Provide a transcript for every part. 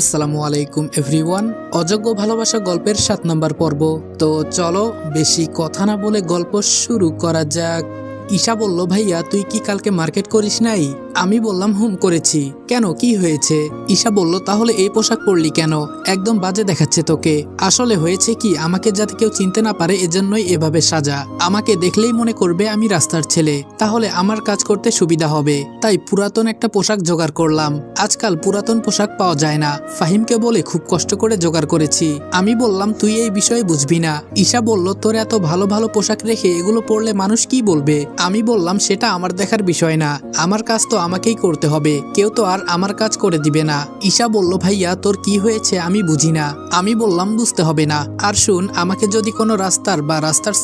আসসালামু আলাইকুম এভরিওয়ান। অযোগ্য ভালোবাসা গল্পের 7 নম্বর পর্ব। তো চলো বেশি কথা না বলে গল্প শুরু করা যাক। ঈশা বলল, ভাইয়া তুই কি কালকে মার্কেট করিস নাই? আমি বললাম হুম করেছি। কেন, কি হয়েছে? ঈশা বলল, তাহলে এই পোশাক পরলি কেন? একদম বাজে দেখাচ্ছে তোকে। আসলে হয়েছে কি, আমাকে যাতে কেউ চিনতে না পারে এজন্যই এভাবে সাজা। আমাকে দেখলেই মনে করবে আমি রাস্তার ছেলে, তাহলে আমার কাজ করতে সুবিধা হবে। তাই পুরাতন একটা পোশাক জোগাড় করলাম। আজকাল পুরাতন পোশাক পাওয়া যায় না, ফাহিমকে বলে খুব কষ্ট করে জোগাড় করেছি। আমি বললাম তুই এই বিষয়ে বুঝবি না। ঈশা বলল, তোর এত ভালো ভালো পোশাক রেখে এগুলো পরলে মানুষ কি বলবে? আমি বললাম সেটা আমার দেখার বিষয় না, আমার কাজ তো আমাকেই করতে হবে, কেউ তো আর আমার কাজ করে দিবে না। ঈশা বলল, ভাইয়া তোর কি হয়েছে আমি বুঝি না। আমি বললাম বুঝতে হবে না। আর শুন, আমাকে যদি কোনো রাস্তার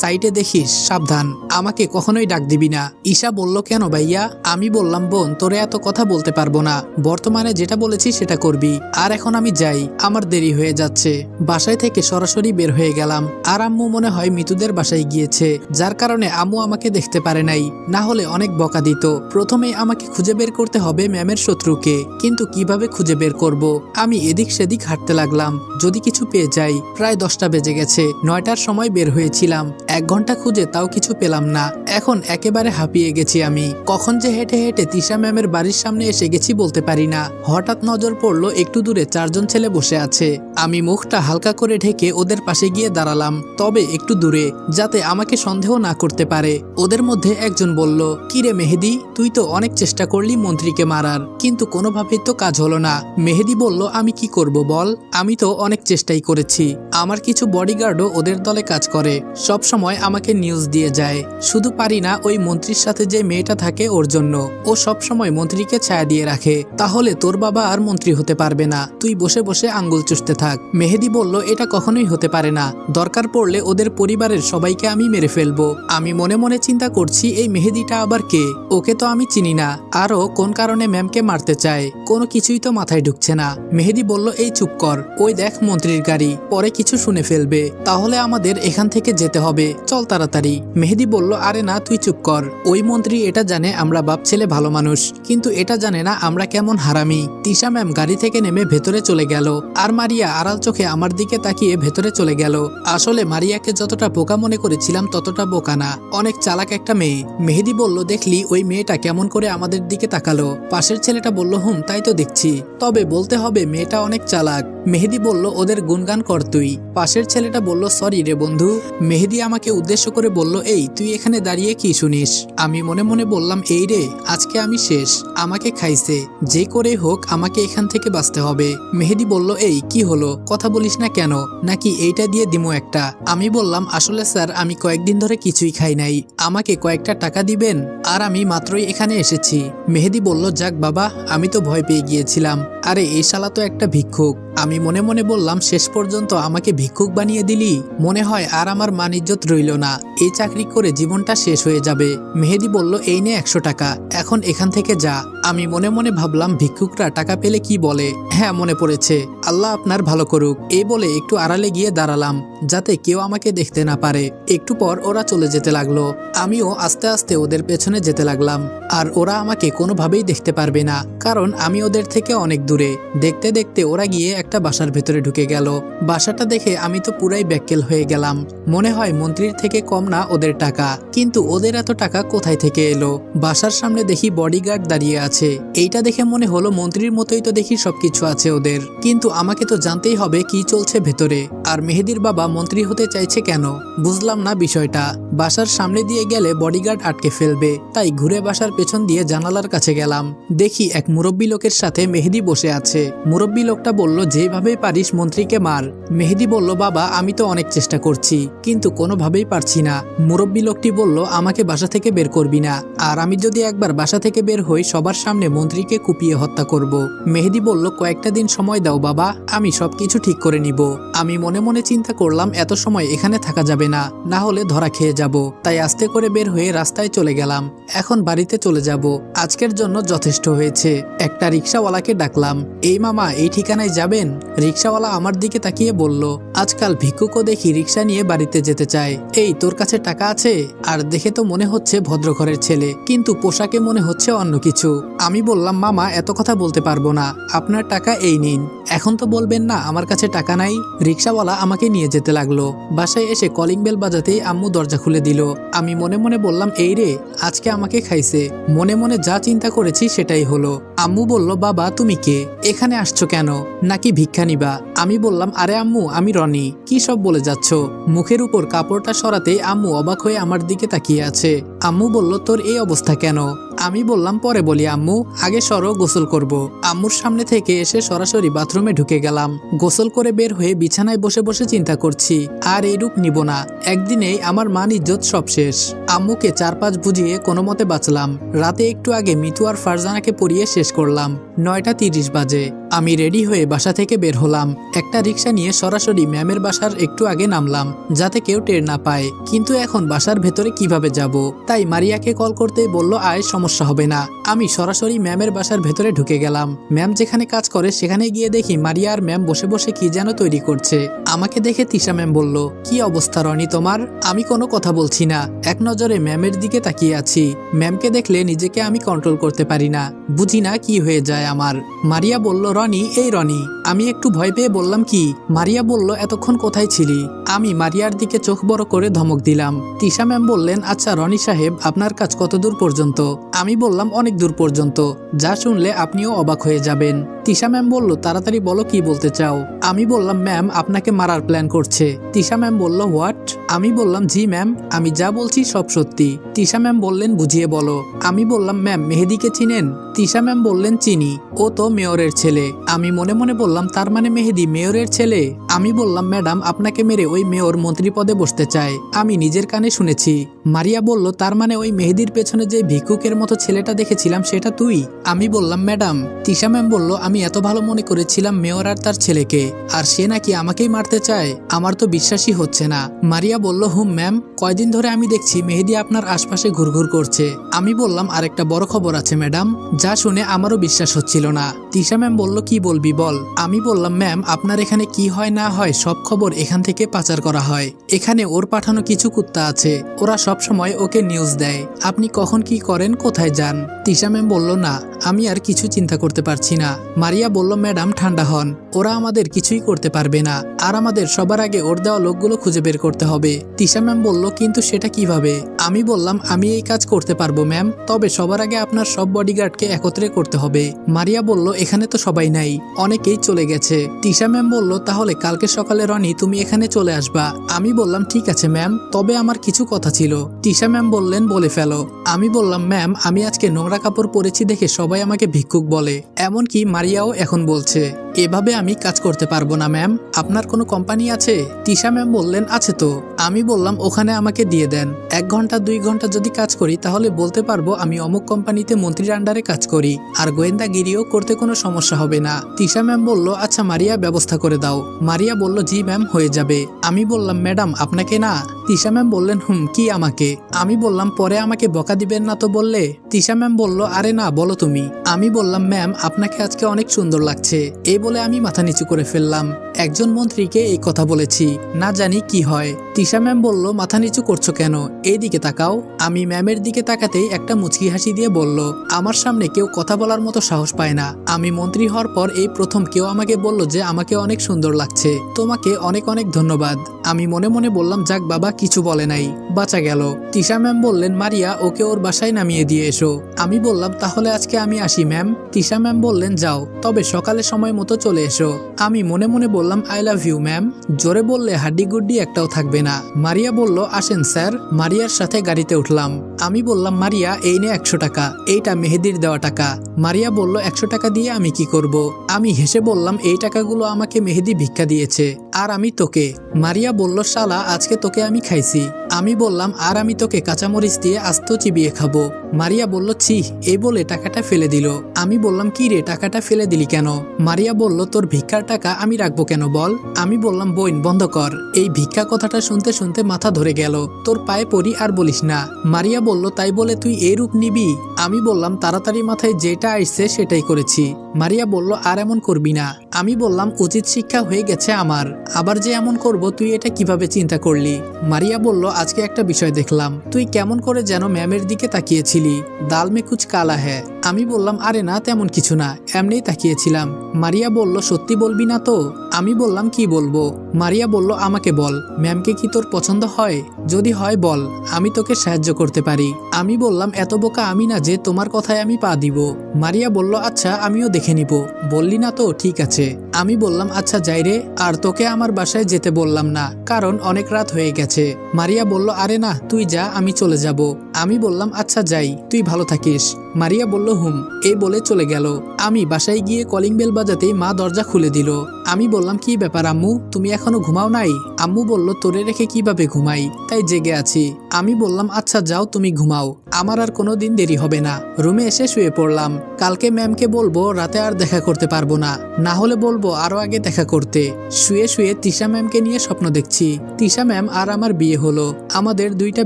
সাইডে দেখিস সাবধান, আমাকে কখনোই ডাক দিবি না। ঈশা বলল, কেন ভাইয়া? আমি বললাম, বোন তোরে এত কথা বলতে পারবো না, বর্তমানে যেটা বলেছি সেটা করবি। আর এখন আমি যাই, আমার দেরি হয়ে যাচ্ছে। বাসায় থেকে সরাসরি বের হয়ে গেলাম। আর আম্মু মনে হয় মিতুদের বাসায় গিয়েছে, যার কারণে আম্মু আমাকে দেখতে পারে নাই, না হলে অনেক বকা দিত। প্রথমে আমাকে খুঁজে বের করতে হবে ম্যামের শত্রুকে, কিন্তু কিভাবে খুঁজে বের করব? আমি এদিক সেদিক হাঁটতে লাগলাম, যদি কিছু পেয়ে যাই। প্রায় 10টা বেজে গেছে, 9টার সময় বের হয়েছিলাম। 1 ঘন্টা খুঁজে তাও কিছু পেলাম না। এখন একেবারে হাঁপিয়ে গেছি আমি। কখন যে হেঁটে হেঁটে তিশা ম্যামের বাড়ির সামনে এসে গেছি বলতে পারি না। হঠাৎ নজর পড়লো একটু দূরে 4 জন ছেলে বসে আছে। আমি মুখটা হালকা করে ঢেকে ওদের পাশে গিয়ে দাঁড়ালাম, তবে একটু দূরে, যাতে আমাকে সন্দেহ না করতে পারে। ওদের মধ্যে একজন বলল, কিরে মেহেদি, তুই তো অনেক চেষ্টা করলি মন্ত্রীকে মারার, কিন্তু কোনোভাবেই তো কাজ হলো না। মেহেদি বলল, আমি কি করব বল, আমি তো অনেক চেষ্টাই করেছি। আমার কিছু বডিগার্ডও ওদের দলে কাজ করে, সব সময় আমাকে নিউজ দিয়ে যায়। শুধু পারি না ওই মন্ত্রীর সাথে যে মেয়েটা থাকে ওর জন্য, ও সব সময় মন্ত্রীকে ছায়া দিয়ে রাখে। তাহলে তোর বাবা আর মন্ত্রী হতে পারবে না, তুই বসে বসে আঙ্গুল চুষতে থাক। মেহেদি বলল, এটা কখনোই হতে পারে না, দরকার পড়লে ওদের পরিবারের সবাইকে আমি মেরে ফেলবো। আমি মনে মনে চিন্তা করছি, এই মেহেদিটা আবার কে? ওকে তো আমি চিনি না, আরও কোন কারণে ম্যামকে মারতে চায়, কোনো কিছুই তো মাথায় ঢুকছে না। মেহেদি বলল, এই চুপ কর, ওই দেখ মন্ত্রীর গাড়ি, পরে কিছু শুনে ফেলবে, তাহলে আমাদের এখান থেকে যেতে হবে, চল তাড়াতাড়ি। মেহেদি বলল, আরে না, তুই চুপ কর। ওই মন্ত্রী এটা জানে আমরা বাপ ছেলে ভালো মানুষ, কিন্তু এটা জানে না আমরা কেমন হারামি। তিশা ম্যাম গাড়ি থেকে নেমে ভেতরে চলে গেল, আর মারিয়া আড়াল চোখে আমার দিকে তাকিয়ে ভেতরে চলে গেল। আসলে মারিয়াকে যতটা বোকা মনে করেছিলাম ততটা বোকা না, অনেক চালাক একটা মেয়ে। মেহেদি বলল, দেখলি ওই মেয়েটা কেমন করে আমাদের দিকে তাকালো? পাশের ছেলেটা বলল, হুম তাই তো দেখছি, তবে বলতে হবে মেয়েটা অনেক চালাক। মেহেদি বলল, ওদের গুণগান কর তুই। পাশের ছেলেটা বলল, সরি রে বন্ধু। মেহেদি আমাকে উদ্দেশ্য করে বলল, এই তুই এখানে দাঁড়িয়ে কি শুনিস? আমি মনে মনে বললাম, এই রে, আজকে আমি শেষ, আমাকে খাইছে, যে করে হোক আমাকে এখান থেকে বাঁচতে হবে। মেহেদি বলল, এই কি হলো, কথা বলিস না কেন, নাকি এইটা দিয়ে দিমো একটা? আমি বললাম, আসলে স্যার আমি কয়েকদিন ধরে কিছুই খাই নাই, আমাকে কয়েকটা টাকা দিবেন, আর আমি মাত্রই এখানে এসেছি। মেহেদি বলল, যাক বাবা, আমি তো ভয় পেয়ে গিয়েছিলাম, আরে এই শালা তো একটা ভিক্ষুক। আমি মনে মনে বললাম, শেষ পর্যন্ত আমাকে ভিক্ষুক বানিয়ে দিলি, মনে হয় আর আমার মান ইজ্জত রইল না, এই চাকরি করে জীবনটা শেষ হয়ে যাবে। মেহেদি বলল, এই নে 100 টাকা, এখন এখান থেকে যা। আমি মনে মনে ভাবলাম, ভিক্ষুকরা টাকা পেলে কি বলে? হ্যাঁ মনে পড়েছে, আল্লাহ আপনার ভালো করুক, এই বলে একটু আড়ালে গিয়ে দাঁড়ালাম, যাতে কেউ আমাকে দেখতে না পারে। একটু পর ওরা চলে যেতে লাগলো, আমিও আস্তে আস্তে ওদের পেছনে যেতে লাগলাম। আর ওরা আমাকে কোনোভাবেই দেখতে পারবে না, কারণ আমি ওদের থেকে অনেক দূরে। দেখতে দেখতে ওরা গিয়ে একটা বাসার ভেতরে ঢুকে গেল। বাসাটা দেখে আমি তো পুরাই ব্যাককেল হয়ে গেলাম, মনে হয় মন্ত্রীর থেকে কম না ওদের টাকা, কিন্তু ওদের এত টাকা কোথায় থেকে এলো? বাসার সামনে দেখি বডিগার্ড দাঁড়িয়ে আছে, এইটা দেখে মনে হলো মন্ত্রীর মতোই তো দেখি সবকিছু আছে ওদের, কিন্তু আমাকে তো জানতেই হবে কি চলছে ভেতরে। আর মেহেদির বাবা মন্ত্রী হতে চাইছে কেন, বুঝলাম না বিষয়টা। বাসার সামনে দিয়ে গেলে বডিগার্ড আটকে ফেলবে, তাই ঘুরে বাসার পেছন দিয়ে জানালার কাছে গেলাম। দেখি এক মুরব্বী লোকের সাথে মেহেদি বসে আছে। মুরব্বী লোকটা বলল, যেভাবে পারিস মন্ত্রীকে মার। মেহেদি বলল, বাবা আমি তো অনেক চেষ্টা করছি, কিন্তু কোনোভাবেই পারছি না। মুরব্বী লোকটি বলল, আমাকে বাসা থেকে বের করবি না, আর আমি যদি একবার বাসা থেকে বের হই সবার সামনে মন্ত্রীকে কুপিয়ে হত্যা করব। মেহেদি বলল, কয়েকটা দিন সময় দাও বাবা, আমি সবকিছু ঠিক করে নিব। আমি মনে মনে চিন্তা করলাম, এত সময় এখানে থাকা যাবে না, না হলে ধরা খেয়ে যাব। তাই আস্তে করে বের হয়ে রাস্তায় চলে গেলাম। এখন বাড়িতে চলে যাব, আজকের জন্য যথেষ্ট হয়েছে। একটা রিক্সাওয়ালাকে ডাকলাম, এই মামা এই ঠিকানায় যাবেন? রিক্সাওয়ালা আমার দিকে তাকিয়ে বলল, আজকাল ভিক্ষুকও দেখি রিক্সা নিয়ে বাড়িতে যেতে চায়। এই তোর কাছে টাকা আছে? আর দেখে তো মনে হচ্ছে ভদ্রঘরের ছেলে, কিন্তু পোশাকে মনে হচ্ছে অন্য কিছু। আমি বললাম মামা এত কথা বলতে পারবো না, আপনার টাকা এই নিন। এখন তো বলবেন না আমার কাছে টাকা নাই। রিক্সাওয়ালা আমাকে নিয়ে যেতে লাগলো। বাসায় এসে কলিং বেল বাজাতেই আম্মু দরজা খুলে দিল। আমি মনে মনে বললাম এই রে, আজকে আমাকে খাইছে। মনে মনে যা চিন্তা করেছি সেটাই হলো। আম্মু বলল বাবা তুমি কে, এখানে আসছো কেন, নাকি ভিক্ষা নিবা? আমি বললাম আরে আম্মু আমি রনি। কি সব বলে যাচ্ছ? মুখের উপর কাপড়টা সরাতেই আম্মু অবাক হয়ে আমার দিকে তাকিয়ে আছে। আম্মু বলল তোর এই অবস্থা কেন? আমি বললাম পরে বলি আম্মু, আগে সরো গোসল করব। আম্মুর সামনে থেকে এসে সরাসরি বাথরুমে ঢুকে গেলাম। গোসল করে বের হয়ে বিছানায় বসে বসে চিন্তা করছি আর এই রূপ নিব না। একদিনেই আমার মান ইজ্জত সব শেষ। আম্মুকে 4-5 বুঝিয়ে কোনো মতে বাঁচলাম। রাতে একটু আগে মিতু আর ফারজানাকে পড়িয়ে শেষ করলাম। 9টা 30 বাজে। আমি রেডি হয়ে বাসা থেকে বের হলাম। একটা রিক্সা নিয়ে সরাসরি ম্যামের বাসার একটু আগে নামলাম, যাতে কেউ টের না পায়। কিন্তু এখন বাসার ভেতরে কিভাবে যাব? তাই মারিয়াকে কল করতেই বলল আয় সমস্যা হবে না। আমি সরাসরি ম্যামের বাসার ভেতরে ঢুকে গেলাম। ম্যাম যেখানে কাজ করে সেখানে গিয়ে দেখি মারিয়া আর ম্যাম বসে বসে কি যেন তৈরি করছে। আমাকে দেখে তিশা ম্যাম বলল কি অবস্থা রনি তোমার? আমি কোনো কথা বলছি না, এক নজরে ম্যামের দিকে তাকিয়ে আছি। ম্যামকে দেখলে নিজেকে আমি কন্ট্রোল করতে পারি না, বুঝি না কি হয়ে যায় আমার। মারিয়া বলল রনি এই রনি। আমি একটু ভয় পেয়ে বললাম কি? মারিয়া বলল এতক্ষণ কোথায় ছিলি? আমি মারিয়ার দিকে চোখ বড় করে ধমক দিলাম। তিশা ম্যাম বললেন আচ্ছা রনি সাহেব আপনার কাজ কত দূর পর্যন্ত? আমি বললাম অনেক দূর পর্যন্ত, যা শুনলে আপনিও অবাক হয়ে যাবেন। তিশা ম্যাম বলল তাড়াতাড়ি বলো কি বলতে চাও। আমি বললাম ম্যাম আপনাকে মারার প্ল্যান করছে। তিশা ম্যাম বলল হোয়াট? আমি বললাম জি ম্যাম, আমি যা বলছি সব সত্যি। তিশা ম্যাম বললেন বুঝিয়ে বলো। আমি বললাম ম্যাম মেহেদিকে চিনেন? তিশা ম্যাম বললেন চিনি, ও তো মেয়রের ছেলে। আমি মনে মনে বললাম তার মানে মেহেদি মেয়রের ছেলে? আমি বললাম ম্যাডাম আপনাকে মেরে ওই মেয়র মন্ত্রী পদে বসতে চায়, আমি নিজের কানে শুনেছি। মারিয়া বলল তার মানে ওই মেহেদির পেছনে যে ভিক্ষুকের মতো ছেলেটা দেখেছিলাম সেটা তুই? আমি বললাম ম্যাডাম। তিশা ম্যাম বলল আমি এত ভালো মনে করেছিলাম মেয়র আর তার ছেলেকে, আর সে নাকি আমাকেই মারতে চায়? আমার তো বিশ্বাসই হচ্ছে না। মারিয়া বলল হুম ম্যাম, কয়দিন ধরে আমি দেখছি মেহেদি আপনার আশপাশে ঘুরঘুর করছে। আমি বললাম আরেকটা বড় খবর আছে ম্যাডাম, যা শুনে আমারও বিশ্বাস হচ্ছিল না। তিশা ম্যাম বলল কি বলবি বল। আমি বললাম ম্যাম আপনার এখানে কি হয় না হয় সব খবর এখান থেকে পাচার করা হয়। এখানে ওর পাঠানো কিছু কুত্তা আছে, ওরা সব সময় ওকে নিউজ দেয়। আপনি কখন কি করেন, কোথায় যান? তিশা ম্যাম বলল না আমি আর কিছু চিন্তা করতে পারছি না। মারিয়া বলল ম্যাডাম ঠান্ডা হন, ওরা আমাদের কিছুই করতে পারবে না, আর আমাদের সবার আগে ওর দেওয়া লোকগুলো খুঁজে বের করতে হবে। তিশা ম্যাম বলল কিন্তু সেটা কিভাবে? আমি বললাম আমি এই কাজ করতে পারবো ম্যাম, তবে সবার আগে আপনার সব বডিগার্ডকে একত্রে করতে হবে। মারিয়া বলল এখানে তো সবাই নাই, অনেকেই চলে গেছে। তিশা ম্যাম বলল তাহলে কালকে সকালে রনি তুমি এখানে চলে আসবা। আমি বললাম ঠিক আছে ম্যাম, তবে আমার কিছু কথা ছিল। তিশা ম্যাম বললেন বলে ফেলো। আমি বললাম ম্যাম আমি আজকে নোংরা কাপড় পরেছি দেখে সবাই আমাকে ভিক্ষুক বলে, এমনকি মারিয়াও এখন বলছে। এভাবে আমি কাজ করতে পারবো না ম্যাম, আপনার কোনো কোম্পানি আছে? তিশা ম্যাম বললেন আছে তো। আমি বললাম ওখানে আমাকে দিয়ে দেন, 1 ঘন্টা 2 ঘন্টা যদি কাজ করি তাহলে বলতে পারবো আমি অমুক কোম্পানিতে মন্ত্রীর আন্ডারে কাজ করি, আর গোয়েন্দাগিরিও করতে কোনো সমস্যা হবে না। তিশা ম্যাম বলল আচ্ছা মারিয়া ব্যবস্থা করে দাও। মারিয়া বলল জি ম্যাম হয়ে যাবে। আমি বললাম ম্যাডাম আপনাকে না। তিশা ম্যাম বললেন কি আমাকে? আমি বললাম পরে আমাকে বকা দিবেন না তো বললে? তিশা ম্যাম বলল আরে না বলো তুমি। আমি বললাম ম্যাম আপনাকে আজকে অনেক সুন্দর লাগছে। এই বলে আমি মাথা নিচু করে ফেললাম। একজন মন্ত্রীকে এই কথা বলেছি, না জানি কি হয়। তিশা ম্যাম বলল মাথা নিচু করছো কেন, এই দিকে তাকাও। আমি ম্যামের দিকে তাকাতেই একটা মুচকি হাসি দিয়ে বলল আমার সামনে কেউ কথা বলার মতো সাহস পায় না। আমি মন্ত্রী হওয়ার পর এই প্রথম কেউ আমাকে বলল যে আমাকে অনেক সুন্দর লাগছে, তোমাকে অনেক অনেক ধন্যবাদ। আমি মনে মনে বললাম যাক বাবা কিছু বলে নাই, বাঁচা গেল। তিশা ম্যাম বললেন মারিয়া ওকে ওর বাসায় নামিয়ে দিয়ে এসো। আমি বললাম তাহলে আজকে আমি আসি ম্যাম। তিশা ম্যাম বললেন যাও, তবে সকালে সময় মতো চলে এসো। আমি মনে মনে বললাম আই লাভ ইউ ম্যাম। জোরে বললে হাড্ডি গুড্ডি একটাও থাকবে না। মারিয়া বলল আসেন স্যার। মারিয়ার সাথে গাড়িতে উঠলাম। আমি বললাম মারিয়া এই নে 100 টাকা, এইটা মেহেদির দেওয়া টাকা। মারিয়া বলল 100 টাকা দিয়ে আমি কি করব? আমি হেসে বললাম এই টাকাগুলো আমাকে মেহেদি ভিক্ষা দিয়েছে, আর আমি তোকে। মারিয়া বলল শালা আজকে তোকে আমি খাইছি। আমি বললাম আর আমি তোকে কাঁচামরিচ দিয়ে আস্ত চিবিয়ে খাবো। মারিয়া বলল ছি, এই বলে টাকাটা ফেলে দিল। আমি বললাম কি রে টাকাটা ফেলে দিলি কেন? মারিয়া বলল তোর ভিক্ষার টাকা আমি রাখবো কেন বল? আমি বললাম বইন বন্ধ কর। এই ভিক্ষা কথাটা শুনতে শুনতে মাথা ধরে গেল। তোর পায়ে পড়ি আর বলিস না। মারিয়া বলল তাই বলে তুই এই রূপ নিবি? আমি বললাম তাড়াতাড়ি মাথায় যেটা আসছে সেটাই করেছি। মারিয়া বলল আর এমন করবি না। আমি বললাম উচিত শিক্ষা হয়ে গেছে আমার। আবার যে এমন করব তুই এটা কিভাবে চিন্তা করলি? মারিয়া বলল, আজকে একটা বিষয় দেখলাম, তুই কেমন করে যেন ম্যামের দিকে তাকিয়েছিলি। দাল মে কুছ কালা হ্যায়। আমি বললাম, আরে না তেমন কিছু না, এমনিই তাকিয়েছিলাম। মারিয়া বলল, সত্যি বলবি না তো? আমি বললাম, কি বলবো? মারিয়া বলল, আমাকে বল, ম্যামকে কি তোর পছন্দ হয়? যদি হয় বল, আমি তোকে সাহায্য করতে পারি। আমি বললাম, এত বোকা আমি না যে তোমার কথায় আমি পা দিব। মারিয়া বলল, আচ্ছা আমিও দেখে নিব। বললি না তো, ঠিক আছে। আমি বললাম, আচ্ছা যাই রে, আর তোকে আমার বাসায় যেতে বললাম না, কারণ অনেক রাত হয়ে গেছে। মারিয়া বলল, আরে না তুই যা, আমি চলে যাব। আমি বললাম, আচ্ছা যাই, তুই ভালো থাকিস। মারিয়া বলল, হুম, এই বলে চলে গেল। আমি বাসায় গিয়ে কলিং বেল বাজাতেই মা দরজা খুলে দিল। আমি বললাম, কি ব্যাপার আম্মু, তুমি এখনো ঘুমাও নাই? আম্মু বলল, তোরে রেখে কিভাবে ঘুমাই, তাই জেগে আছি। আমি বললাম, আচ্ছা যাও তুমি ঘুমাও, আমার আর কোনো দিন দেরি হবে না। রুমে এসে শুয়ে পড়লাম। কালকে ম্যামকে বলবো রাতে আর দেখা করতে পারবো না, না হলে বলবো আরো আগে দেখা করতে। শুয়ে শুয়ে তিশা ম্যামকে নিয়ে স্বপ্ন দেখছি। তিশা ম্যাম আর আমার বিয়ে হলো, আমাদের 2টা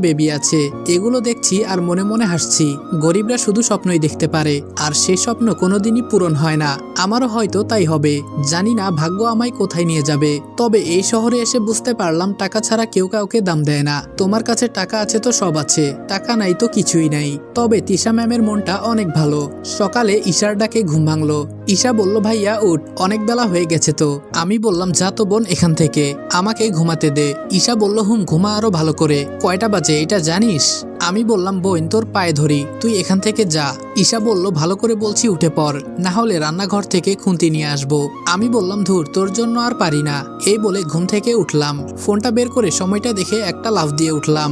বেবি আছে। এগুলো দেখছি আর মনে মনে হাসছি। গরিবরা শুধু স্বপ্নই দেখতে পারে, আর সেই স্বপ্ন কোনোদিনই পূরণ হয় না। আমারও হয়তো তাই হবে, জানি না ভাগ্য আমায় কোথায় নিয়ে যাবে। তবে এই শহরে এসে বুঝতে পারলাম, টাকা ছাড়া কেউ কাউকে দাম দেয় না। তোমার কাছে টাকা আছে তো সব আছে, টাকা নাই তো কিছুই নাই। তবে তিশা ম্যামের মনটা অনেক ভালো। সকালে ঈশার ডাকে ঘুম ভাঙলো। ঈশা বলল, ভাইয়া উঠ, অনেক বেলা হয়ে গেছে তো। আমি বললাম, যা তো বোন এখান থেকে, আমাকে ঘুমাতে দে। ঈশা বলল, হুম ঘুমা আরো ভালো করে। কয়টা বাজে এটা জানিস? আমি বললাম, বোন তোর পায়ে ধরি, তুই এখান থেকে যা। ঈশা বলল, ভালো করে বলছি উঠে পড়, না হলে রান্নাঘর থেকে খুন্তি নিয়ে আসবো। আমি বললাম, ধুর তোর জন্য আর পারি না। এই বলে ঘুম থেকে উঠলাম। ফোনটা বের করে সময়টা দেখে একটা লাফ দিয়ে উঠলাম।